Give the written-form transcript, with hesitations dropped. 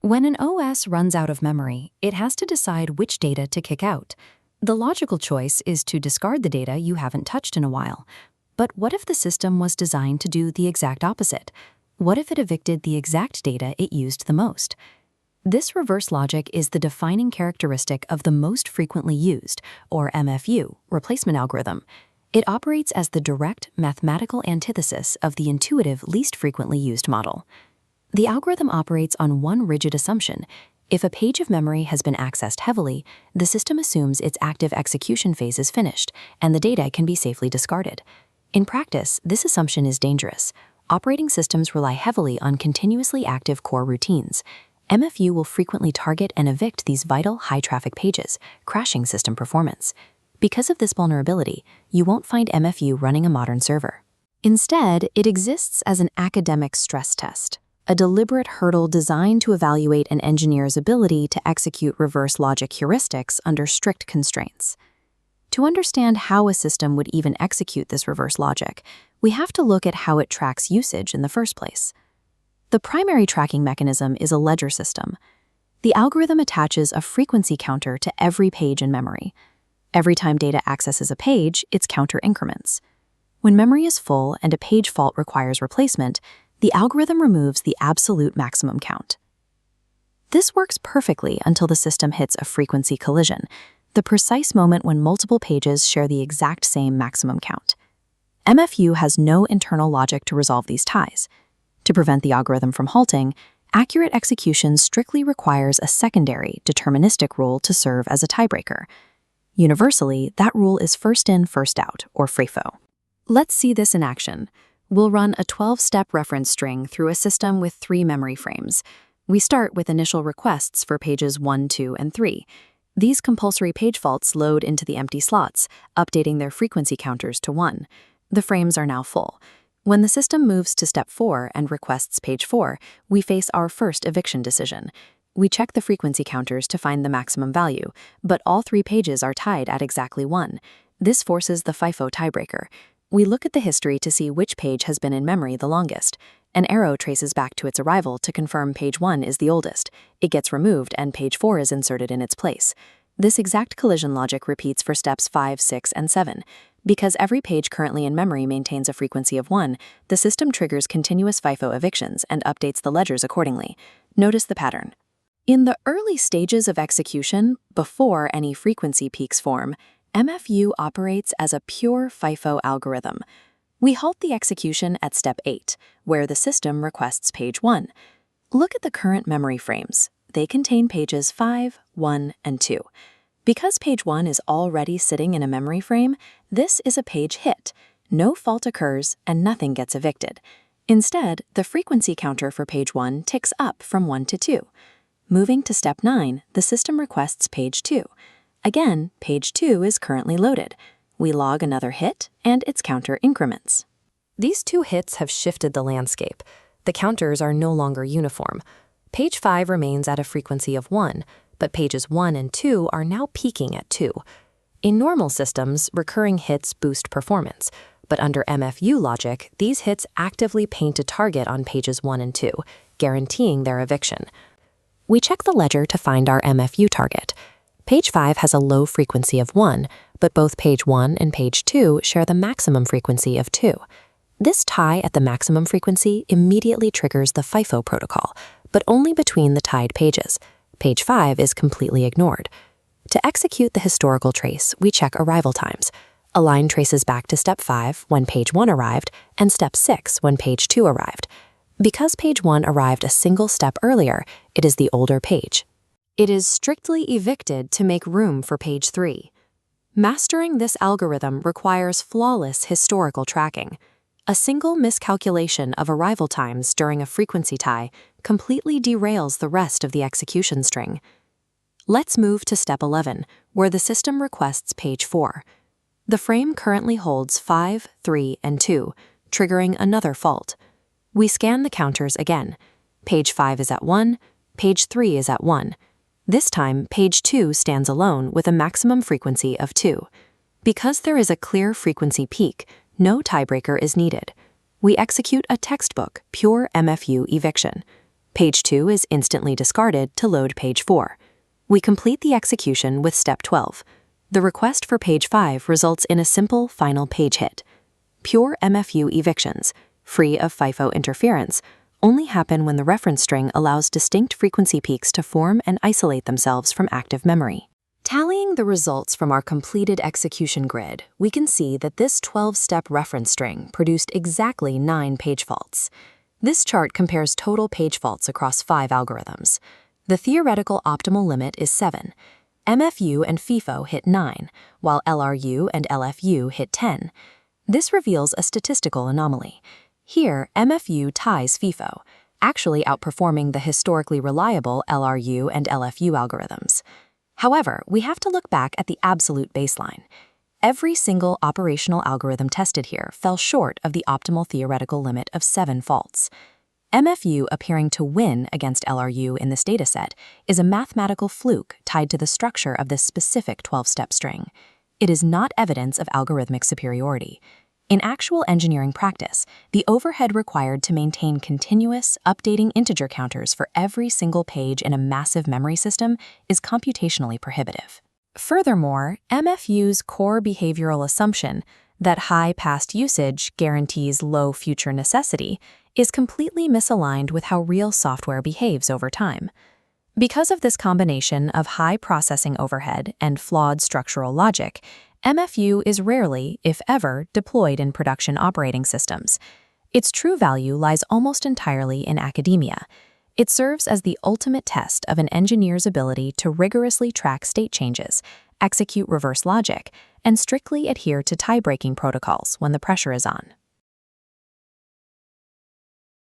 When an OS runs out of memory, it has to decide which data to kick out. The logical choice is to discard the data you haven't touched in a while. But what if the system was designed to do the exact opposite? What if it evicted the exact data it used the most? This reverse logic is the defining characteristic of the most frequently used, or MFU, replacement algorithm. It operates as the direct mathematical antithesis of the intuitive least frequently used model. The algorithm operates on one rigid assumption. If a page of memory has been accessed heavily, the system assumes its active execution phase is finished, and the data can be safely discarded. In practice, this assumption is dangerous. Operating systems rely heavily on continuously active core routines. MFU will frequently target and evict these vital high-traffic pages, crashing system performance. Because of this vulnerability, you won't find MFU running a modern server. Instead, it exists as an academic stress test, a deliberate hurdle designed to evaluate an engineer's ability to execute reverse logic heuristics under strict constraints. To understand how a system would even execute this reverse logic, we have to look at how it tracks usage in the first place. The primary tracking mechanism is a ledger system. The algorithm attaches a frequency counter to every page in memory. Every time data accesses a page, its counter increments. When memory is full and a page fault requires replacement, the algorithm removes the absolute maximum count. This works perfectly until the system hits a frequency collision, the precise moment when multiple pages share the exact same maximum count. MFU has no internal logic to resolve these ties. To prevent the algorithm from halting, accurate execution strictly requires a secondary, deterministic rule to serve as a tiebreaker. Universally, that rule is first in, first out, or FIFO. Let's see this in action. We'll run a 12-step reference string through a system with 3 memory frames. We start with initial requests for pages 1, 2, and 3. These compulsory page faults load into the empty slots, updating their frequency counters to 1. The frames are now full. When the system moves to step 4 and requests page 4, we face our first eviction decision. We check the frequency counters to find the maximum value, but all 3 pages are tied at exactly 1. This forces the FIFO tiebreaker. We look at the history to see which page has been in memory the longest. An arrow traces back to its arrival to confirm page 1 is the oldest. It gets removed and page 4 is inserted in its place. This exact collision logic repeats for steps 5, 6, and 7. Because every page currently in memory maintains a frequency of 1, the system triggers continuous FIFO evictions and updates the ledgers accordingly. Notice the pattern. In the early stages of execution, before any frequency peaks form, MFU operates as a pure FIFO algorithm. We halt the execution at step 8, where the system requests page 1. Look at the current memory frames. They contain pages 5, 1, and 2. Because page 1 is already sitting in a memory frame, this is a page hit. No fault occurs and nothing gets evicted. Instead, the frequency counter for page 1 ticks up from 1 to 2. Moving to step 9, the system requests page 2. Again, page 2 is currently loaded. We log another hit, and its counter increments. These 2 hits have shifted the landscape. The counters are no longer uniform. Page 5 remains at a frequency of 1, but pages 1 and 2 are now peaking at 2. In normal systems, recurring hits boost performance, but under MFU logic, these hits actively paint a target on pages 1 and 2, guaranteeing their eviction. We check the ledger to find our MFU target. Page 5 has a low frequency of 1, but both page 1 and page 2 share the maximum frequency of 2. This tie at the maximum frequency immediately triggers the FIFO protocol, but only between the tied pages. Page 5 is completely ignored. To execute the historical trace, we check arrival times. A line traces back to step 5 when page 1 arrived and step 6 when page 2 arrived. Because page 1 arrived a single step earlier, it is the older page. It is strictly evicted to make room for page 3. Mastering this algorithm requires flawless historical tracking. A single miscalculation of arrival times during a frequency tie completely derails the rest of the execution string. Let's move to step 11, where the system requests page 4. The frame currently holds 5, 3, and 2, triggering another fault. We scan the counters again. Page 5 is at 1, page 3 is at 1. This time, page 2 stands alone with a maximum frequency of 2. Because there is a clear frequency peak, no tiebreaker is needed. We execute a textbook, pure MFU eviction. Page 2 is instantly discarded to load page 4. We complete the execution with step 12. The request for page 5 results in a simple final page hit. Pure MFU evictions, free of FIFO interference, only happen when the reference string allows distinct frequency peaks to form and isolate themselves from active memory. Tallying the results from our completed execution grid, we can see that this 12-step reference string produced exactly 9 page faults. This chart compares total page faults across 5 algorithms. The theoretical optimal limit is 7. MFU and FIFO hit 9, while LRU and LFU hit 10. This reveals a statistical anomaly. Here, MFU ties FIFO, actually outperforming the historically reliable LRU and LFU algorithms. However, we have to look back at the absolute baseline. Every single operational algorithm tested here fell short of the optimal theoretical limit of 7 faults. MFU appearing to win against LRU in this dataset is a mathematical fluke tied to the structure of this specific 12-step string. It is not evidence of algorithmic superiority. In actual engineering practice, the overhead required to maintain continuous, updating integer counters for every single page in a massive memory system is computationally prohibitive. Furthermore, MFU's core behavioral assumption that high past usage guarantees low future necessity is completely misaligned with how real software behaves over time. Because of this combination of high processing overhead and flawed structural logic, MFU is rarely, if ever, deployed in production operating systems. Its true value lies almost entirely in academia. It serves as the ultimate test of an engineer's ability to rigorously track state changes, execute reverse logic, and strictly adhere to tie-breaking protocols when the pressure is on.